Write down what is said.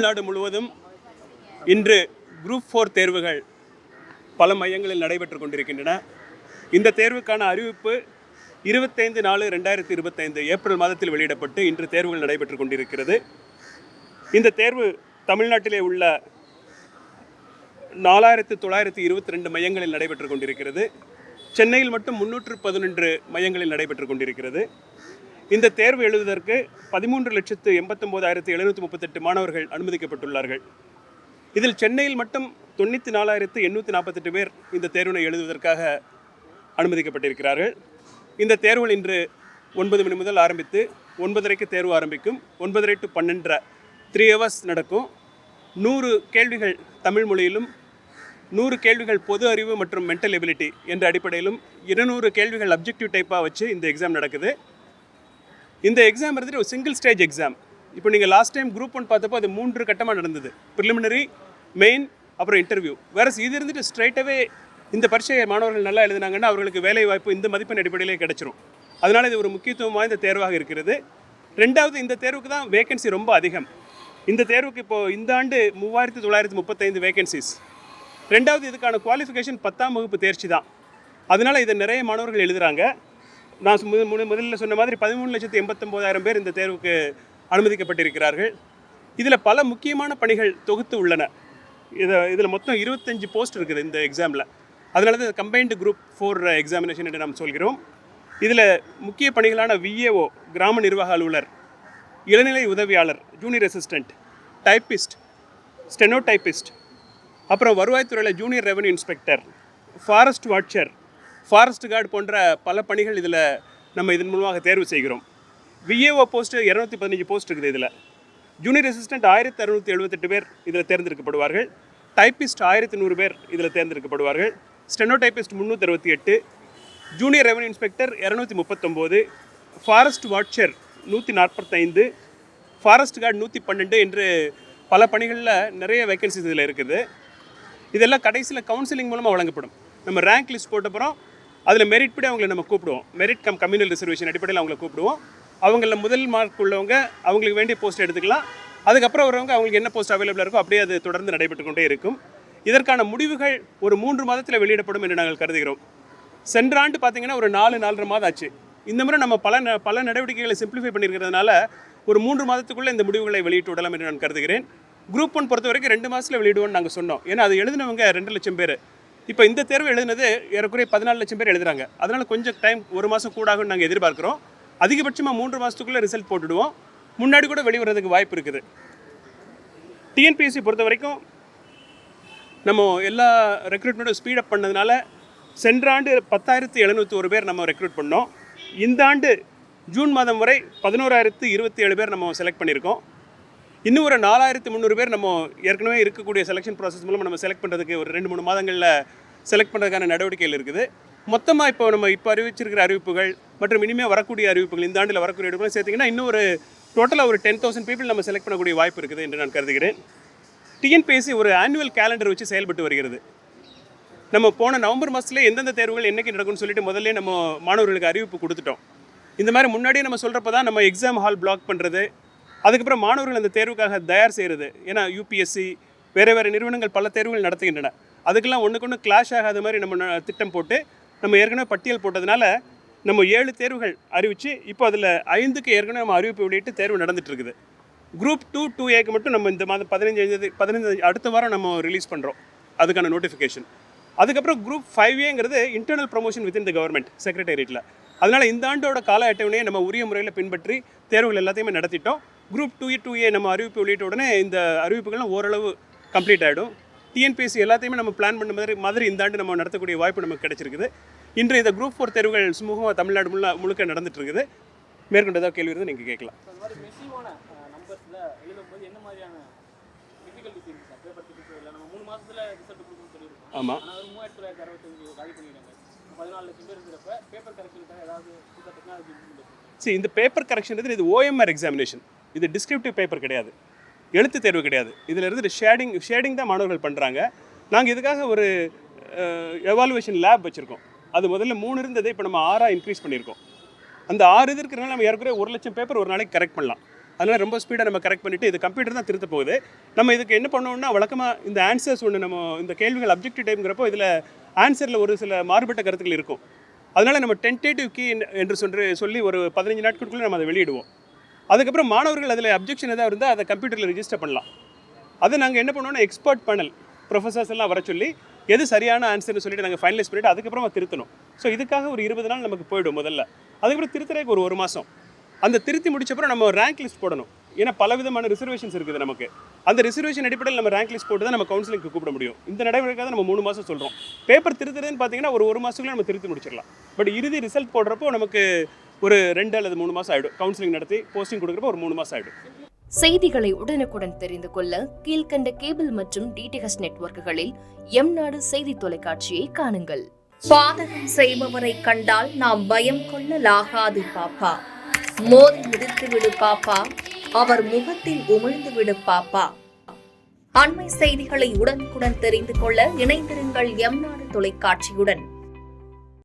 தமிழ்நாடு முழுவதும் இன்று குரூப் 4 தேர்வுகள் பல மையங்களில் நடைபெற்று கொண்டிருக்கின்றன. இந்த தேர்வுக்கான அறிவிப்பு 25/4/2025 ஏப்ரல் மாதத்தில் வெளியிடப்பட்டு இன்று தேர்வுகள் நடைபெற்று கொண்டிருக்கிறது. இந்த தேர்வு தமிழ்நாட்டிலே உள்ள 4922 மையங்களில் நடைபெற்று கொண்டிருக்கிறது. சென்னையில் மட்டும் 311 மையங்களில் நடைபெற்று கொண்டிருக்கிறது. இந்த தேர்வு எழுதுவதற்கு 13,89,738 மாணவர்கள் அனுமதிக்கப்பட்டுள்ளார்கள். இதில் சென்னையில் மட்டும் 94,848 பேர் இந்த தேர்வினை எழுதுவதற்காக அனுமதிக்கப்பட்டிருக்கிறார்கள். இந்த தேர்வுகள் இன்று 9 மணி முதல் ஆரம்பித்து 9:30க்கு தேர்வு ஆரம்பிக்கும். 9:30 to 12 3 hours நடக்கும். 100 கேள்விகள் தமிழ் மொழியிலும் 100 கேள்விகள் பொது அறிவு மற்றும் மென்டல் எபிலிட்டி என்ற அடிப்படையிலும் 200 கேள்விகள் அப்ஜெக்டிவ் டைப்பாக வச்சு இந்த எக்ஸாம் நடக்குது. இந்த எக்ஸாம் இருந்துட்டு ஒரு சிங்கிள் ஸ்டேஜ் எக்ஸாம். இப்போ நீங்கள் லாஸ்ட் டைம் குரூப் 1 பார்த்தப்போ அது 3 கட்டமாக நடந்தது. ப்ரிலிமினரி, மெயின், அப்புறம் இன்டர்வியூ. வேறு இது இருந்துட்டு ஸ்ட்ரைட்டாகவே இந்த பரீட்சையை மாணவர்கள் நல்லா எழுதினாங்கன்னா அவர்களுக்கு வேலை வாய்ப்பு இந்த மதிப்பெண் அடிப்படையிலே கிடைச்சிரும். அதனால் இது ஒரு முக்கியத்துவம் வாய்ந்த தேர்வாக இருக்கிறது. ரெண்டாவது, இந்த தேர்வுக்கு தான் வேகன்சி ரொம்ப அதிகம். இந்த தேர்வுக்கு இப்போது இந்த ஆண்டு 3935 வேகன்சிஸ். ரெண்டாவது, இதுக்கான குவாலிஃபிகேஷன் 10ஆம் வகுப்பு தேர்ச்சி தான். அதனால் இதை நிறைய மாணவர்கள் எழுதுகிறாங்க. நான் முதல்ல சொன்ன மாதிரி 13,89,000 பேர் இந்த தேர்வுக்கு அனுமதிக்கப்பட்டிருக்கிறார்கள். இதில் பல முக்கியமான பணிகள் தொகுத்து உள்ளன. இதில் மொத்தம் 25 போஸ்ட் இருக்குது இந்த எக்ஸாமில். அதனால தான் கம்பைன்டு குரூப் 4 எக்ஸாமினேஷன் என்று நாம் சொல்கிறோம். இதில் முக்கிய பணிகளான விஏஓ, கிராம நிர்வாக அலுவலர், இளநிலை உதவியாளர், ஜூனியர் அசிஸ்டண்ட், டைப்பிஸ்ட், ஸ்டெனோடைப்பிஸ்ட், அப்புறம் வருவாய்த்துறையில் junior revenue inspector, forest watcher, forest guard போன்ற பல பணிகள் இதில் நம்ம இதன் மூலமாக தேர்வு செய்கிறோம். விஏஓ போஸ்ட்டு 215 போஸ்ட் இருக்குது. இதில் ஜூனியர் அசிஸ்டண்ட் 1678 பேர் இதில் தேர்ந்தெடுக்கப்படுவார்கள். டைப்பிஸ்ட் 1100 பேர் இதில் தேர்ந்தெடுக்கப்படுவார்கள். ஸ்டெனோடைப்பிஸ்ட் 368, junior revenue inspector 239, forest watcher 145, forest card 112 என்று பல பணிகளில் நிறைய வேக்கன்சிஸ் இதில் இருக்குது. இதெல்லாம் கடைசியில் கவுன்சிலிங் மூலமாக வழங்கப்படும். நம்ம ரேங்க் லிஸ்ட் போட்டப்புறம் அதில் மெரிட் படி அவங்களை நம்ம கூப்பிடுவோம். மெரிட் கம்யூனல் ரிசர்வேஷன் அடிப்படையில் அவங்களை கூப்பிடுவோம். அவங்களில் முதல் மார்க் உள்ளவங்க அவங்களுக்கு வேண்டிய போஸ்ட் எடுத்துக்கலாம். அதுக்கப்புறம் வரவங்க அவங்களுக்கு என்ன போஸ்ட் அவைலபிளாக இருக்கோ அப்படியே அது தொடர்ந்து நடைபெற்று கொண்டே இருக்கும். இதற்கான முடிவுகள் ஒரு 3 மாதத்தில் வெளியிடப்படும் என்று நாங்கள் கருதுகிறோம். சென்ற ஆண்டு பார்த்திங்கன்னா ஒரு 4-4.5 மாதம் ஆச்சு. இந்த முறை நம்ம பல நடவடிக்கைகளை சிம்பிளிஃபை பண்ணியிருக்கிறதுனால ஒரு 3 மாதத்துக்குள்ளே இந்த முடிவுகளை வெளியிட்டு விடலாம் என்று நான் கருதுகிறேன். குரூப் 1 பொறுத்த வரைக்கும் 2 மாதத்தில் வெளியிடுவோம்னு நாங்கள் சொன்னோம். ஏன்னா அது எழுதினவங்க 2 லட்சம் பேர். இப்போ இந்த தேர்வு எழுதினது ஏறக்குறைய 14 லட்சம் பேர் எழுதுறாங்க. அதனால் கொஞ்சம் டைம் 1 மாதம் கூடாகும்னு நாங்கள் எதிர்பார்க்குறோம். அதிகபட்சமாக 3 மாதத்துக்குள்ளே ரிசல்ட் போட்டுடுவோம். முன்னாடி கூட வெளிவரதுக்கு வாய்ப்பு இருக்குது. டிஎன்பிஎஸ்சி பொறுத்த வரைக்கும் நம்ம எல்லா ரெக்ரூட்மெண்ட்டும் ஸ்பீடப் பண்ணதுனால சென்ற ஆண்டு 10,701 பேர் நம்ம ரெக்ரூட் பண்ணோம். இந்த ஆண்டு ஜூன் மாதம் வரை 11,027 பேர் நம்ம செலக்ட் பண்ணியிருக்கோம். இன்னும் ஒரு 4,300 பேர் நம்ம ஏற்கனவே இருக்கக்கூடிய செலெக்ஷன் ப்ராசஸ் மூலம் நம்ம செலக்ட் பண்ணுறதுக்கு ஒரு 2-3 மாதங்களில் செலக்ட் பண்ணுறதுக்கான நடவடிக்கைகள் இருக்குது. மொத்தமாக இப்போ அறிவிச்சிருக்கிற அறிவிப்புகள் மற்றும் இனிமேல் வரக்கூடிய அறிவிப்புகள், இந்த ஆண்டில் வரக்கூடிய அறிவிப்புகள் சேர்த்திங்கன்னா இன்னும் ஒரு டோட்டலாக ஒரு 10,000 பீப்புள் நம்ம செலக்ட் பண்ணக்கூடிய வாய்ப்பு இருக்குது என்று நான் கருதுகிறேன். டிஎன்பிஎஸ்சி ஒரு ஆனுவல் கேலண்டர் வச்சு செயல்பட்டு வருகிறது. நம்ம போன நவம்பர் மாதத்துலேயே எந்தெந்த தேர்வுகள் என்றைக்கு நடக்கும்னு சொல்லிட்டு முதல்ல நம்ம மாணவர்களுக்கு அறிவிப்பு கொடுத்துட்டோம். இந்த மாதிரி முன்னாடியே நம்ம சொல்கிறப்ப தான் நம்ம எக்ஸாம் ஹால் பிளாக் பண்ணுறது, அதுக்கப்புறம் மாணவர்கள் அந்த தேர்வுக்காக தயார் செய்கிறது. ஏன்னா யூபிஎஸ்சி வேறு நிறுவனங்கள் பல தேர்வுகள் நடத்துகின்றன. அதுக்கெல்லாம் ஒன்றுக்கு கிளாஷ் ஆகாத மாதிரி நம்ம திட்டம் போட்டு நம்ம ஏற்கனவே பட்டியல் போட்டதுனால நம்ம 7 தேர்வுகள் அறிவித்து இப்போ அதில் 5க்கு ஏற்கனவே நம்ம அறிவிப்பு வெளியிட்டு தேர்வு நடந்துட்டு இருக்குது. குரூப் 2-2Aக்கு மட்டும் நம்ம இந்த மாதம் 15 அடுத்த வாரம் நம்ம ரிலீஸ் பண்ணுறோம் அதுக்கான நோட்டிஃபிகேஷன். அதுக்கப்புறம் குரூப் 5Aங்கிறது internal promotion within the government செக்ரட்டேரியட்டில். அதனால் இந்த ஆண்டோட கால அட்டவணையை நம்ம உரிய முறையில் பின்பற்றி தேர்வுகள் எல்லாத்தையுமே நடத்திட்டோம். குரூப் 2A நம்ம அறிவிப்பு வெளியிட்ட உடனே இந்த அறிவிப்புகள்லாம் ஓரளவு கம்ப்ளீட் ஆகிடும். டிஎன்பிஎஸ்சி எல்லாத்தையுமே நம்ம பிளான் பண்ண மாதிரி இந்த ஆண்டு நம்ம நடத்தக்கூடிய வாய்ப்பு நமக்கு கிடைச்சிருக்குது. இன்று இந்த குரூப் 4 தேர்வுகள் சுமூகமாக தமிழ்நாடு முழுக்க நடந்துட்டு இருக்குது. மேற்கொண்டு ஏதாவது கேள்வி இருந்தால் நீங்கள் கேட்கலாம். ஆமாம், சரி, இந்த பேப்பர் கரெக்ஷன் இது OMR எக்ஸாமினேஷன். இது டிஸ்கிரிப்டிவ் பேப்பர் கிடையாது, எழுத்து தேர்வு கிடையாது. இதில் இருந்து ஷேடிங் தான் மாணவர்கள் பண்ணுறாங்க. நாங்கள் இதுக்காக ஒரு எவாலுவேஷன் லேப் வச்சுருக்கோம். அது முதல்ல 3 இருந்தது, இப்போ நம்ம 6 இன்க்ரீஸ் பண்ணியிருக்கோம். அந்த 6 இருக்கிறனால நம்ம ஏற்கனவே 1 லட்சம் பேப்பர் ஒரு நாளைக்கு கரெக்ட் பண்ணலாம். அதனால் ரொம்ப ஸ்பீடாக நம்ம கரெக்ட் பண்ணிவிட்டு இது கம்ப்யூட்டர் தான் திருத்த போகுது. நம்ம இதுக்கு என்ன பண்ணோம்னா வழக்கமாக இந்த ஆன்சர்ஸ் ஒன்று நம்ம இந்த கேள்விகள் அப்ஜெக்டிவ் டைம்ங்கிறப்போ இதில் ஆன்சரில் ஒரு சில மாறுபட்ட கருத்துக்கள் இருக்கும். அதனால் நம்ம டென்டேட்டிவ் கீ என்று சொல்லி ஒரு 15 நாட்களுக்குள்ளே நம்ம அதை வெளியிடுவோம். அதுக்கப்புறம் மாணவர்கள் அதில் அப்ஜெக்ஷன் எதாவது இருந்தால் அதை கம்ப்யூட்டரில் ரிஜிஸ்டர் பண்ணலாம். அதை நாங்கள் என்ன பண்ணுவோம்னா எக்ஸ்பர்ட் பேனல் ப்ரொஃபஸர்ஸ் எல்லாம் வர சொல்லி எது சரியான ஆன்சர்னு சொல்லிட்டு நாங்கள் ஃபைனலைஸ் பண்ணிவிட்டு அதுக்கப்புறமா திருத்தணும். ஸோ இதுக்காக ஒரு 20 நாள் நமக்கு போய்டும் முதல்ல. அதுக்கப்புறம் திருத்துறதுக்கு ஒரு மாதம். அந்த திருத்தி முடிச்சப்பறம் நம்ம ரேங்க் லிஸ்ட் போடணும். ஏன்னா பல விதமான ரிசர்வேஷன்ஸ் இருக்குது நமக்கு. அந்த ரிசர்வேஷன் அடிப்படையில் நம்ம ரேங்க் லிஸ்ட் போட்டு தான் நம்ம கவுன்சிலிங்க்கு கூப்பிட முடியும். இந்த நடைமுறைக்காக நம்ம 3 மாதம் சொல்கிறோம். பேப்பர் திருத்துறதுன்னு பார்த்தீங்கன்னா ஒரு மாதத்துக்குள்ளே நம்ம திருத்தி முடிச்சிடலாம். பட் இறுதி ரிசல்ட் போடுறப்போ நமக்கு ஒரு 2 அல்லது 3 மாதம் ஆகிடும். கவுன்சிலிங் நடத்தி போஸ்டிங் கொடுக்குறப்போ ஒரு 3 மாதம் ஆகிடும். செய்திகளை உடனுக்குடன் தெரிந்து கொள்ள கீழ்கண்ட கேபிள் மற்றும் டிடிஹெச் நெட்வொர்க்குகளில் எம்நாடு செய்தி தொலைக்காட்சியை காணுங்கள். பாதகம் செய்பவரை கண்டால் நாம் பயம் கொள்ளலாகாது பாப்பா. மோதி மிதித்து விடு பாப்பா, அவர் முகத்தில் உமிழ்ந்து விடு பாப்பா. அண்மை செய்திகளை உடனுக்குடன் தெரிந்து கொள்ள இணைந்திருங்கள் எம்நாடு தொலைக்காட்சியுடன்.